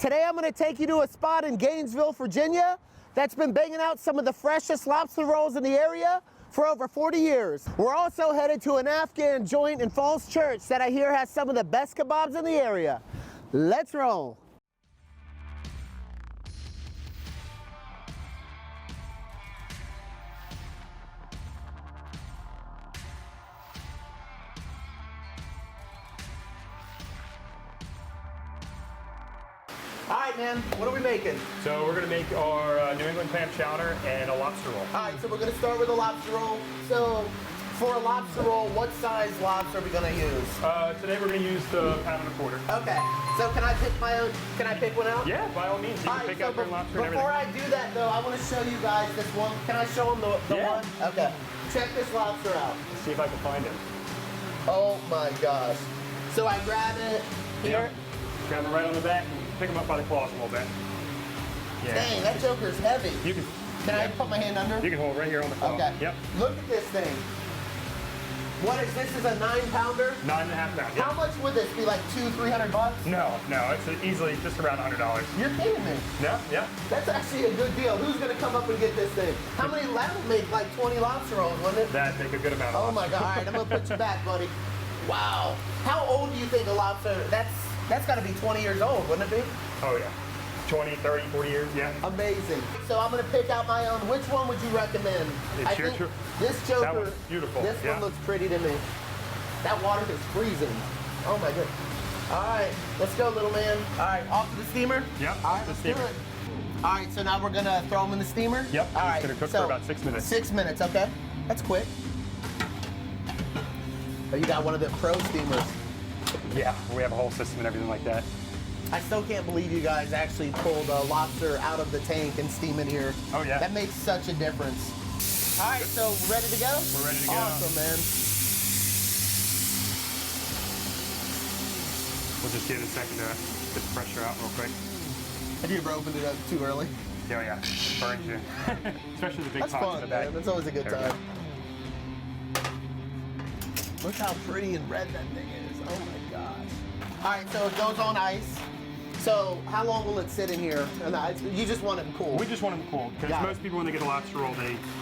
Today I'm gonna take you to a spot in Gainesville, Virginia that's been banging out some of the freshest lobster rolls in the area for over 40 years. We're also headed to an Afghan joint in Falls Church that I hear has some of the best kebabs in the area. Let's roll. All right, man, what are we making? So we're gonna make our New England clam chowder and a lobster roll. All right, so we're gonna start with a lobster roll. So for a lobster roll, what size lobster are we gonna use? Today we're gonna use the pound and a quarter. Okay, so can I pick my own, can I pick one out? Yeah, by all means, you can pick out your lobster and everything. Before I do that though, I wanna show you guys this one. Can I show them the one? Okay, check this lobster out. Let's see if I can find it. Oh my gosh. So I grab it here. Grab it right on the back. Pick them up by the claws a little bit. Yeah. Dang, that joker's heavy. You can I put my hand under? You can hold right here on the claw. Okay. Yep. Look at this thing. What is this? Is a 9-pounder? 9.5 pounds. Yep. How much would this be? Like $200-300 bucks? No, it's easily just around $100. You're kidding me. No, yeah. That's actually a good deal. Who's gonna come up and get this thing? How many? That would make like 20 lobster rolls, wouldn't it? That'd make a good amount of Oh my God! All right, I'm gonna put you back, buddy. Wow. How old do you think a lobster? That's got to be 20 years old, wouldn't it be? Oh yeah. 20, 30, 40 years, yeah. Amazing. So I'm gonna pick out my own. Which one would you recommend? I think this joker. That one's beautiful. This one looks pretty to me. That water is freezing. Oh my goodness. All right, let's go, little man. All right, off to the steamer? Yep, all right, let's do it. All right, so now we're gonna throw them in the steamer? Yep, all right, it's gonna cook for about 6 minutes. 6 minutes, okay. That's quick. Oh, you got one of the pro steamers. Yeah, we have a whole system and everything like that. I still can't believe you guys actually pulled a lobster out of the tank and steam it here. Oh yeah. That makes such a difference. All right, so ready to go? We're ready to go. Awesome, man. We'll just give it a second to get the pressure out real quick. Have you ever opened it up too early? Oh yeah, it burns you. Especially the big That's pots fun, in the back. man. That's always a good There we time. Look how pretty and red that thing is. Oh my gosh. All right, so it goes on ice. So how long will it sit in here? And you just want it cool? We just want them cool because most people when they get a lobster roll,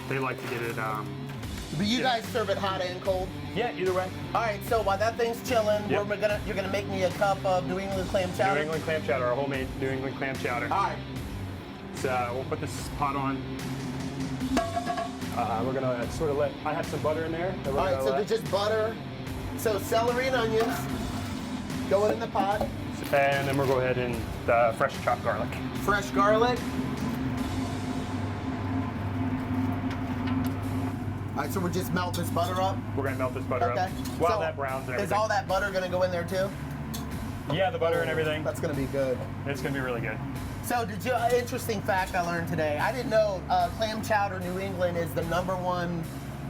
they like to get it. But you guys serve it hot and cold? Yeah, either way. All right, so while that thing's chilling, Yep. you're gonna make me a cup of New England clam chowder. New England clam chowder, our homemade New England clam chowder. All right. So we'll put this pot on. We're gonna sort of I have some butter in there. All right, so there's just butter. So celery and onions going in the pot. And then we'll go ahead and fresh chopped garlic. Fresh garlic. All right, so we're just melt this butter up? We're gonna melt this butter up while so that browns and everything. Is all that butter gonna go in there too? Yeah, the butter and everything. That's gonna be good. It's gonna be really good. So interesting fact I learned today. I didn't know clam chowder New England is the #1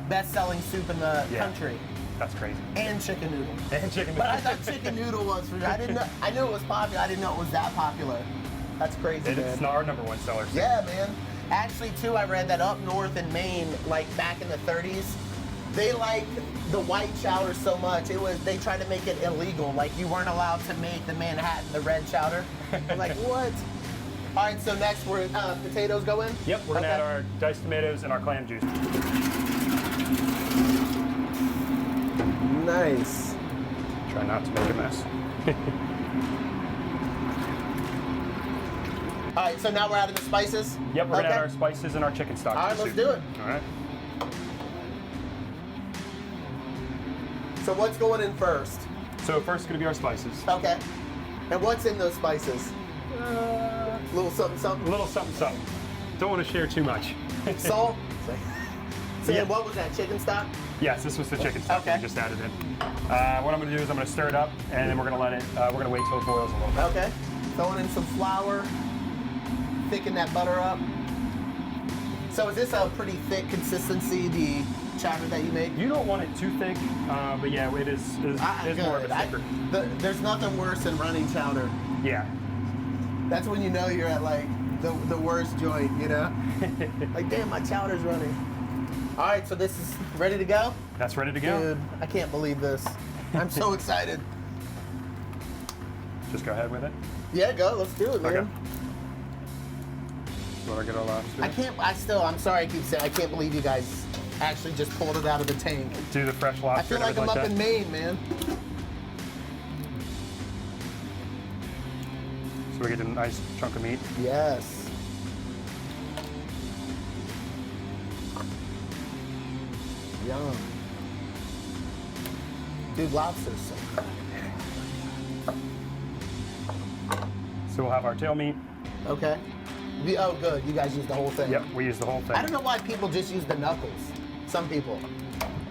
best-selling soup in the country. That's crazy. And chicken noodle. And chicken noodle. But I thought chicken noodle was for I didn't know. I knew it was popular. I didn't know it was that popular. That's crazy, man. It's not our #1 seller. So. Yeah, man. Actually, too, I read that up north in Maine, like back in the 30s, they liked the white chowder so much. They tried to make it illegal. Like you weren't allowed to make the Manhattan, the red chowder. I'm like, what? All right, so next we're potatoes go in? Yep, we're gonna add our diced tomatoes and our clam juice. Nice. Try not to make a mess. All right, so now we're adding the spices? Yep, we're gonna add our spices and our chicken stock. All right, let's do it. All right. So what's going in first? So first is gonna be our spices. Okay. And what's in those spices? Little something, something. A little something, something. Don't want to share too much. Salt. So then what was that, chicken stock? Yes, this was the chicken stock we just added in. What I'm going to do is I'm going to stir it up, and then we're going to let it, we're going to wait till it boils a little bit. Okay. Throwing in some flour, thicken that butter up. So is this a pretty thick consistency, the chowder that you make? You don't want it too thick, but yeah, it is more of a thicker. There's nothing worse than running chowder. Yeah. That's when you know you're at like the worst joint, you know? Like, damn, my chowder's running. All right, so this is ready to go? That's ready to go. Dude, I can't believe this. I'm so excited. Just go ahead with it. Yeah, go. Let's do it, man. Okay. So I get our lobster. I'm sorry I keep saying, I can't believe you guys actually just pulled it out of the tank. Do the fresh I lobster. feel like I'm up in Maine, man. So we get a nice chunk of meat. Yes. Yum. Dude, lobster's so good. So we'll have our tail meat. Okay. Oh, good. You guys use the whole thing. Yep, we use the whole thing. I don't know why people just use the knuckles. Some people.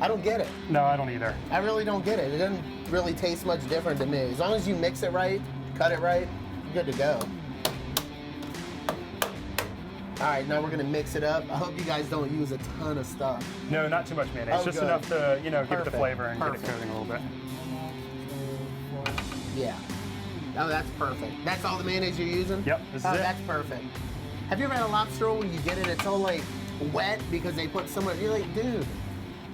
I don't get it. No, I don't either. I really don't get it. It doesn't really taste much different to me. As long as you mix it right, cut it right, you're good to go. All right, now we're gonna mix it up. I hope you guys don't use a ton of stuff. No, not too much mayonnaise. Oh, Just good. enough to, you know, give it the Perfect. flavor and Perfect. get it coating a little bit. Yeah. Oh, that's perfect. That's all the mayonnaise you're using? Yep, this is Oh, it. that's perfect. Have you ever had a lobster roll when you get it, it's all like wet because they put so much, you're like, dude,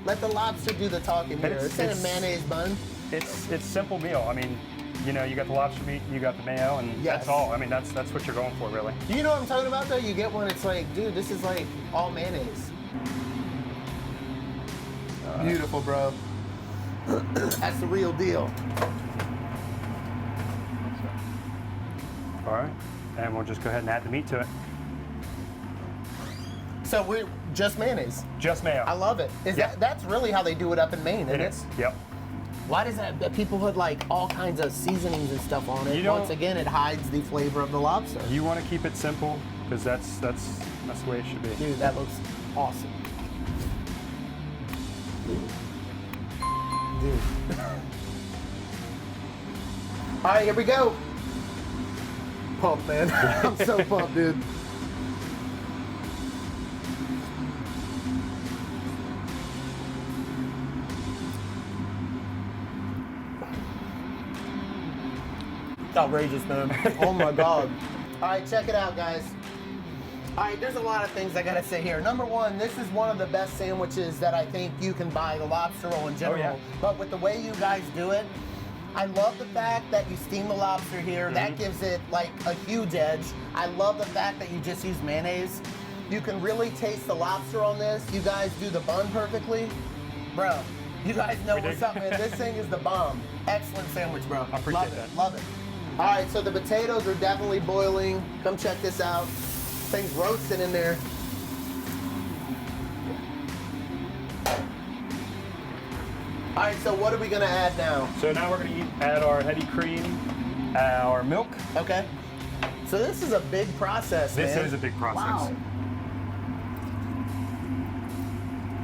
let the lobster do the talking here. It's in a mayonnaise bun. It's simple meal. I mean, you know, you got the lobster meat, you got the mayo, and Yes. that's all. I mean, that's what you're going for, really. Do you know what I'm talking about though? You get one, it's like, dude, this is like all mayonnaise. Beautiful, bro. That's the real deal. All right, and we'll just go ahead and add the meat to it. So we're just mayonnaise. Just mayo. I love it. That's really how they do it up in Maine, isn't It it? is. Yep. Why does that people put like all kinds of seasonings and stuff on it? You know- Once again, it hides the flavor of the lobster. You want to keep it simple because that's the way it should be. Dude, that looks awesome. Dude. All right, here we go. Pumped, man. I'm so pumped, dude. Outrageous, man. Oh my God. All right, check it out, guys. All right, there's a lot of things I gotta say here. Number one, this is one of the best sandwiches that I think you can buy, the lobster roll in general. yeah. But with the way you guys do it, I love the fact that you steam the lobster here. That gives it like a huge edge. I love the fact that you just use mayonnaise. You can really taste the lobster on this. You guys do the bun perfectly. Bro, you guys know what's up, man. This thing is the bomb. Excellent sandwich, bro. I appreciate Love it, that. love it. All right, so the potatoes are definitely boiling. Come check this out. Thing's roasting in there. All right, so what are we gonna add now? So now we're going to add our heavy cream, our milk. Okay. So this is a big process, This man. is a big process. Wow.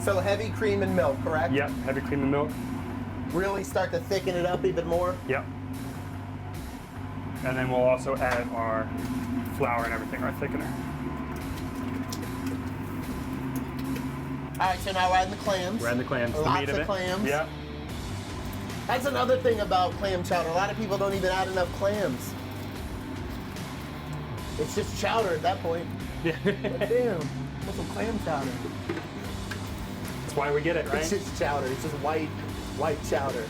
So heavy cream and milk, correct? Yep, heavy cream and milk. Really start to thicken it up even more. Yep. And then we'll also add our flour and everything, our thickener. All right, so now we're adding the clams. We're adding the clams, the Lots meat of of it. clams. Yep. That's another thing about clam chowder. A lot of people don't even add enough clams. It's just chowder at that point. Yeah. But damn, what's some clam chowder? That's why we get it, right? It's just chowder. It's just white chowder.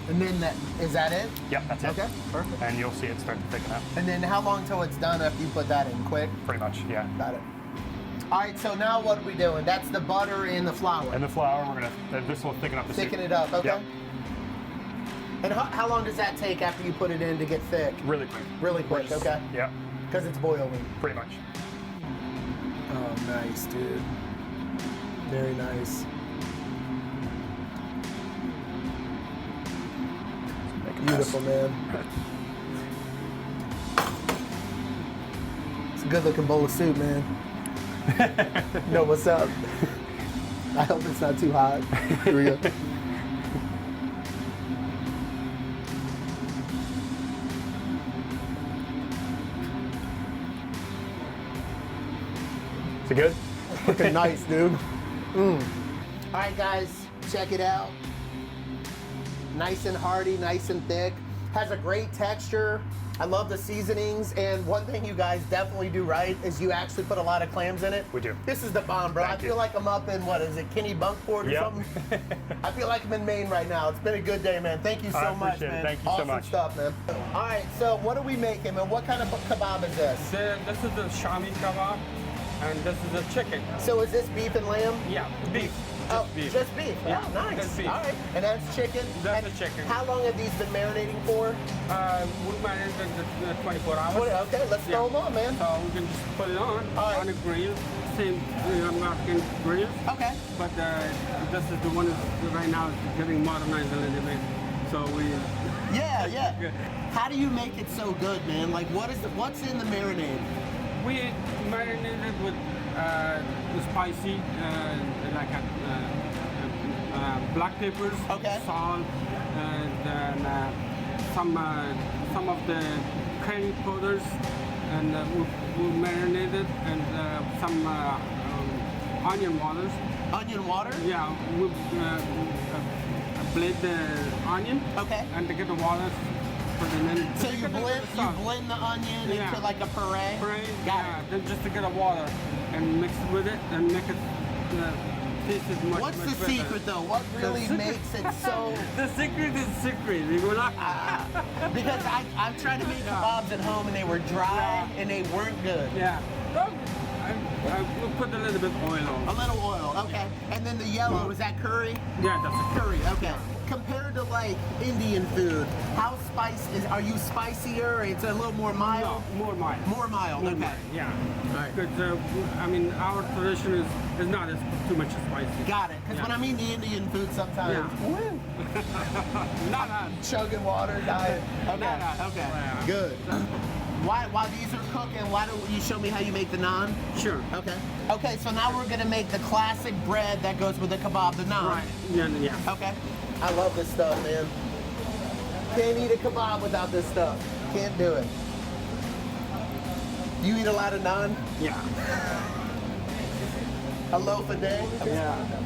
And then is that it? Yep, that's it. Okay, perfect. And you'll see it start to thicken up. And then how long till it's done after you put that in? Quick? Pretty much, yeah. Got it. All right, so now what are we doing? That's the butter and the flour. And the flour, this will thicken up the soup. Thicken it up, okay? Yep. And how long does that take after you put it in to get thick? Really quick. Really quick, okay? Yep, Because it's boiling. pretty much. Oh, nice, dude. Very nice. Make a Beautiful, mess. man. It's a good looking bowl of soup, man. You know what's up? I hope it's not too hot. Here we go. Is it good? Looking nice, dude. All right, guys, check it out. Nice and hearty, nice and thick. Has a great texture. I love the seasonings, and one thing you guys definitely do right is you actually put a lot of clams in it. We do. This is the bomb, bro. I feel like I'm up in, what is it, Kennebunkport or something? I feel like I'm in Maine right now. It's been a good day, man. Thank you so much, man. Thank you awesome so much. Stuff, man. All right, so what are we making, man? What kind of kebab is this? This is the Shami kebab, and this is the chicken. So is this beef and lamb? Yeah, beef. Just beef. Yeah, Oh, nice. just beef. All right, and that's chicken. That's and the chicken. How long have these been marinating for? We marinate the 24 hours. Okay, let's throw them on, man. So we can just put it on right. on a grill, same American grill. Okay. But this is the one that right now is getting modernized a little bit. So we. Yeah. How do you make it so good, man? Like, what's in the marinade? We marinated with spicy, like black peppers, salt, and then some of the curry powders, and we marinated, and some onion waters. Onion water? Yeah, we blend the onion. Okay. And to get the water. So you blend the onion into like a puree? Got it. Then just to get the water and mix it with it and make it taste it much What's much the better. secret though? What really makes it so... The secret is secret. You will not... because I've tried to make kebabs at home and they were dry and they weren't good. Yeah. I will put a little bit of oil on. A little oil, okay. And then the yellow, is that curry? Yeah, that's a curry. Okay. Compared to like Indian food, how spicy are you spicier? It's a little more mild. No, more mild. More mild. Okay. Mild, yeah. Right. Because I mean, our tradition is not as too much spicy. Got it. Because when I mean the Indian food, sometimes not chugging water diet. Okay. Okay. Yeah. Good. While these are cooking, why don't you show me how you make the naan? Sure. Okay. Okay, so now we're gonna make the classic bread that goes with the kebab, the naan. Right. Yeah. Okay. I love this stuff, man. Can't eat a kebab without this stuff. Can't do it. You eat a lot of naan? Yeah. A loaf a day? Yeah.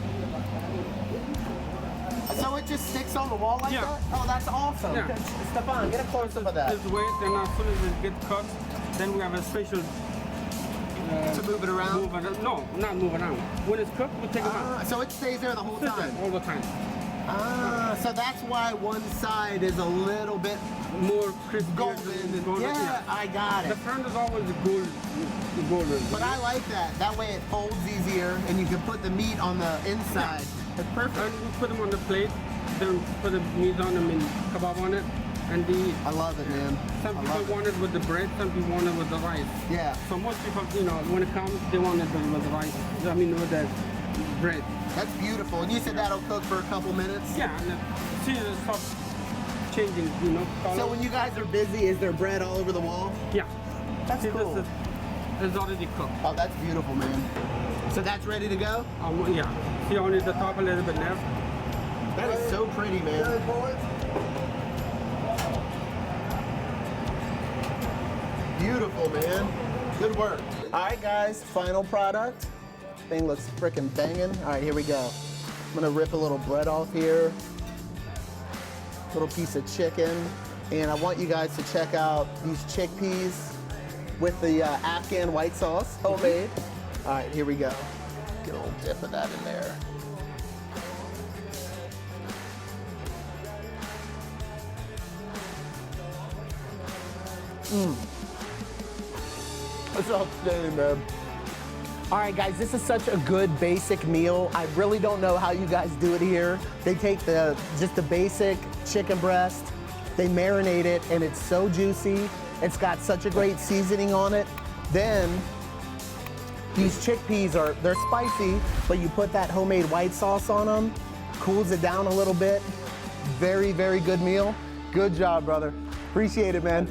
So it just sticks on the wall like that? Oh, that's awesome. Yeah. Stefan, get a close-up of that. This way, then as soon as it gets cooked, then we have a special... to move it around? No, not move around. When it's cooked, we take it out. So it stays there the whole time? All the time. So that's why one side is a little bit more crispy. Golden. Yeah, I got it. The front is always golden. But I like that. That way it folds easier and you can put the meat on the inside. It's perfect. And we put them on the plate, then put the meat on them and kebab on it. And I love it, man. Some people want it with the bread, some people want it with the rice. Yeah. So most people, when it comes, they want it with the rice. I mean, with the bread. That's beautiful. And you said that'll cook for a couple minutes? Yeah, and see it starts changing, color. So when you guys are busy, is there bread all over the wall? Yeah. That's cool. This is already cooked. Oh, that's beautiful, man. So that's ready to go? Yeah. See, only the top a little bit left. That is so pretty, man. Beautiful, man. Good work. All right, guys, final product. Thing looks freaking banging. All right, here we go. I'm gonna rip a little bread off here. Little piece of chicken. And I want you guys to check out these chickpeas with the Afghan white sauce, homemade. All right, here we go. Get a little dip of that in there. That's outstanding, man. All right, guys, this is such a good basic meal. I really don't know how you guys do it here. They take just the basic chicken breast, they marinate it, and it's so juicy. It's got such a great seasoning on it. Then these chickpeas they're spicy, but you put that homemade white sauce on them, cools it down a little bit. Very, very good meal. Good job, brother. Appreciate it, man.